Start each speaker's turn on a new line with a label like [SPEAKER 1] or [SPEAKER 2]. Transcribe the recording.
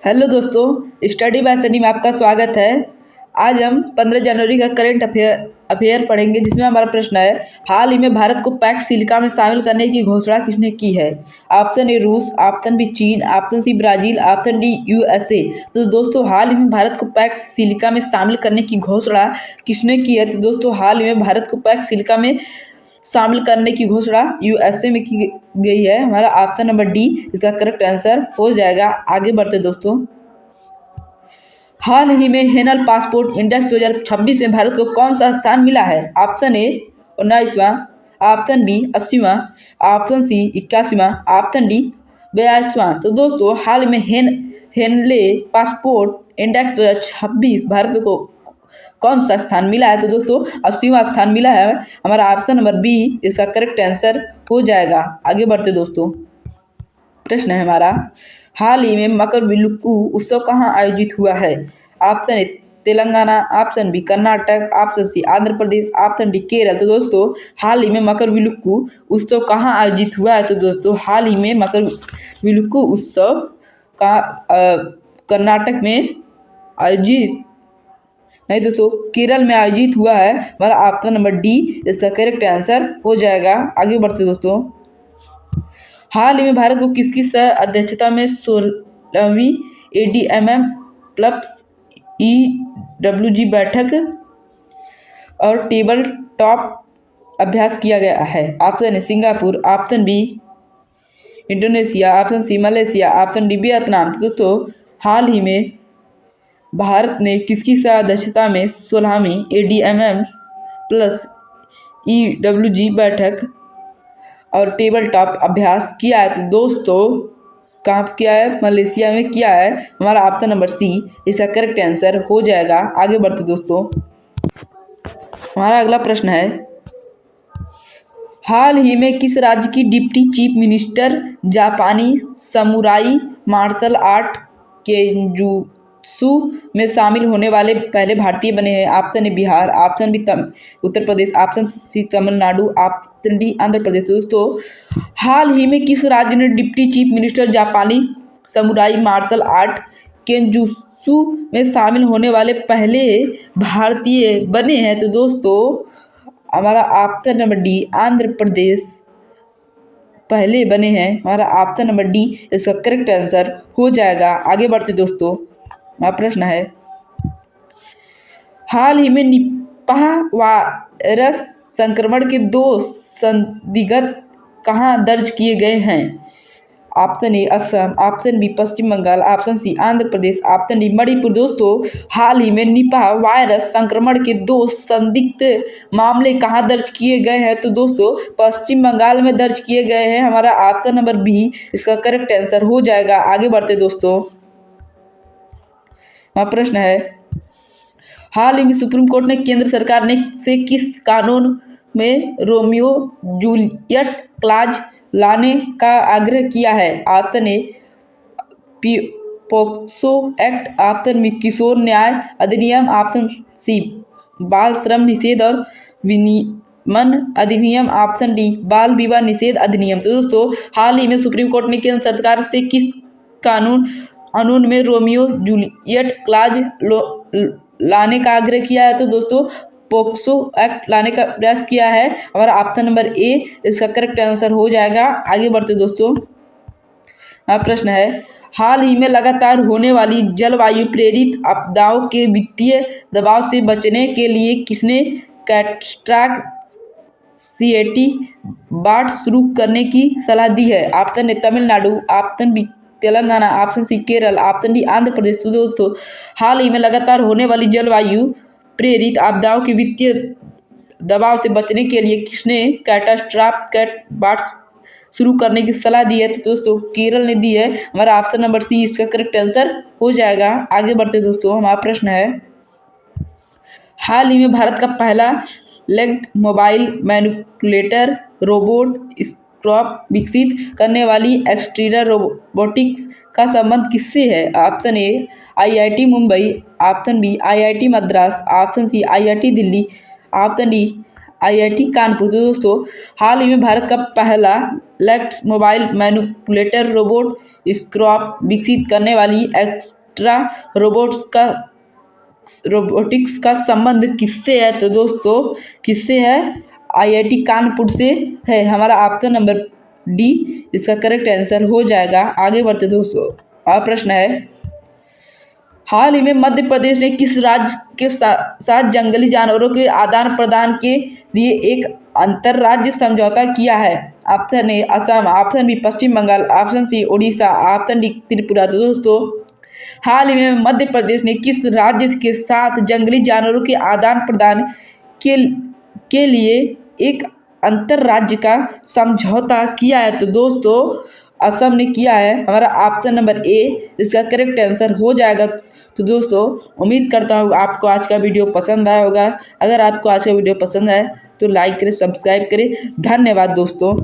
[SPEAKER 1] Hello दोस्तों, study bye Sunny में आपका स्वागत है। आज हम 15 जनवरी का करंट अफेयर पढ़ेंगे, जिसमें हमारा प्रश्न है, हाल ही में भारत को पैक्ट सिलिका में शामिल करने की घोषणा किसने की है? ऑप्शन ए रूस, ऑप्शन बी चीन, option C Brazil, option D USA. तो दोस्तों, हाल ही में भारत को पैक्ट सिलिका में शामिल करने की घोषणा किसने की है? तो दोस्तों, हाल ही में भारत को पैक्ट सिलिका में शामिल करने की घोषणा यूएसए में की गई है। हमारा ऑप्शन नंबर डी इसका करेक्ट आंसर हो जाएगा। आगे बढ़ते दोस्तों, हाल ही में हेनल पासपोर्ट इंडेक्स 2026 में भारत को कौन सा स्थान मिला है? ऑप्शन ए 19वां, ऑप्शन बी 80वां, ऑप्शन सी 81वां, ऑप्शन डी 42वां। तो दोस्तों, हाल में हेनले पासपोर्ट इंडेक्स 2026 भारत को कौन सा स्थान मिला है? तो दोस्तों, 80वां स्थान मिला है। हमारा ऑप्शन नंबर बी इसका करेक्ट आंसर हो जाएगा। आगे बढ़ते दोस्तों, प्रश्न है हमारा, हाल ही में मकरविलुक्कू उत्सव कहाँ आयोजित हुआ है? Option A Telangana, option B Karnataka, option C Andhra Pradesh, option D Kerala. तो दोस्तों, हाल ही में मकरविलुक्कू उत्सव कहाँ आयोजित हुआ है? तो दोस्तों, हाल ही में मकरविलुक्कू उत्सव का कर्नाटक में आयोजित नहीं दोस्तों, केरल में आयोजित हुआ है। हमारा ऑप्शन नंबर डी इसका करेक्ट आंसर हो जाएगा। आगे बढ़ते दोस्तों, हाल ही में भारत को किसकी अध्यक्षता में 16वीं ADMM प्लस EWG बैठक और टेबल टॉप अभ्यास किया गया है? Option A Singapore, option B Indonesia, option C Malaysia, option D Vietnam. तो दोस्तों, हाल ही में भारत ने किसकी अध्यक्षता में 16वीं ADMM प्लस EWG बैठक और टेबल टॉप अभ्यास किया है? तो दोस्तों, कहाँ किया है? मलेशिया में किया है। हमारा ऑप्शन नंबर सी इसका करेक्ट आंसर हो जाएगा। आगे बढ़ते दोस्तों, हमारा अगला प्रश्न है, हाल ही में किस राज्य की डिप्टी चीफ मिनिस्टर जापानी समुराई मार्शल आर्ट केंजुत्सु में शामिल होने वाले पहले भारतीय बने हैं? Option A Bihar, option B Uttar Pradesh, option C Tamil Nadu, option D Andhra Pradesh. दोस्तों, हाल ही में किस राज्य ने डिप्टी चीफ मिनिस्टर जापानी समुराई मार्शल आर्ट केंजुत्सु में शामिल होने वाले पहले भारतीय बने हैं? तो दोस्तों, हमारा ऑप्शन नंबर डी आंध्र प्रदेश पहले बने हैं। हमारा ऑप्शन नंबर डी इसका करेक्ट आंसर हो जाएगा। आगे बढ़ते दोस्तों, हमारा प्रश्न है, हाल ही में निपाह वायरस संक्रमण के 2 संदिग्ध कहाँ दर्ज किए गए हैं? Option A Assam, option B Paschim Bangal, option C Andhra Pradesh, option D Manipur. दोस्तों, हाल ही में निपाह वायरस संक्रमण के 2 संदिग्ध मामले कहाँ दर्ज किए गए हैं? तो दोस्तों, पश्चिम बंगाल में दर्ज किए गए हैं। हमारा ऑप्शन नंबर बी इसका करेक्ट आंसर हो जाएगा। आगे बढ़ते दोस्तों, हमारा प्रश्न है, हाल ही में सुप्रीम कोर्ट ने केंद्र सरकार ने से किस कानून में रोमियो जूलियट क्लॉज लाने का आग्रह किया है? Option A POCSO act, option B किशोर न्याय अधिनियम, ऑप्शन सी बाल श्रम निषेध और विनियमन अधिनियम, ऑप्शन डी बाल विवाह निषेध अधिनियम। तो दोस्तों, हाल ही में सुप्रीम कोर्ट ने केंद्र सरकार से किस कानून में रोमियो जूलियट क्लॉज लाने का आग्रह किया है? तो दोस्तों, पोक्सो एक्ट लाने का प्रयास किया है। हमारा ऑप्शन नंबर ए इसका करेक्ट आंसर हो जाएगा। आगे बढ़ते दोस्तों, प्रश्न है, हाल ही में लगातार होने वाली जलवायु प्रेरित आपदाओं के वित्तीय दबाव से बचने के लिए किसने कैटस्ट्रॉफी बाढ़ शुरू करने की सलाह दी है? Option A Tamil Nadu, option B Telangana, option C Kerala, option D Andhra Pradesh. तो दोस्तों, हाल ही में लगातार होने वाली जलवायु प्रेरित आपदाओं के वित्तीय दबाव से बचने के लिए किसने कैटस्ट्रॉफी बाढ़ शुरू करने की सलाह दी है? तो दोस्तों, केरल ने दी है। हमारा ऑप्शन नंबर सी इसका करेक्ट आंसर हो जाएगा। आगे बढ़ते दोस्तों, हमारा प्रश्न है, हाल ही में भारत का पहला legged mobile manipulator robot Scrop विकसित करने वाली एक्सट्रीडर रोबोटिक्स का संबंध किससे है? Option A IIT Mumbai, option B IIT Madras, option C IIT Delhi, option D IIT Kanpur. तो दोस्तों, हाल ही में भारत का पहला legs mobile manipulator robot Scrop विकसित करने वाली एक्स्ट्रा रोबोटिक्स का संबंध किससे है? तो दोस्तों किससे है? IIT कानपुर से है। हमारा ऑप्शन नंबर डी इसका करेक्ट आंसर हो जाएगा। आगे बढ़ते दोस्तों, और प्रश्न है, हाल ही में मध्य प्रदेश ने किस राज्य के साथ जंगली जानवरों के आदान प्रदान के लिए एक अंतरराज्य समझौता किया है? Option A Assam, option B Paschim Bangal, option C Orissa, option D Tripura. तो दोस्तों हाल ही में मध्य प्रदेश ने किस राज्य के साथ जंगली जानवरों के आदान प्रदान के लिए एक अंतरराज्य का समझौता किया है? तो दोस्तों असम ने किया है। हमारा ऑप्शन नंबर ए इसका करेक्ट आंसर हो जाएगा। तो दोस्तों उम्मीद करता हूँ आपको आज का वीडियो पसंद आया होगा। अगर आपको आज का वीडियो पसंद आए तो लाइक करें, सब्सक्राइब करें। धन्यवाद दोस्तों।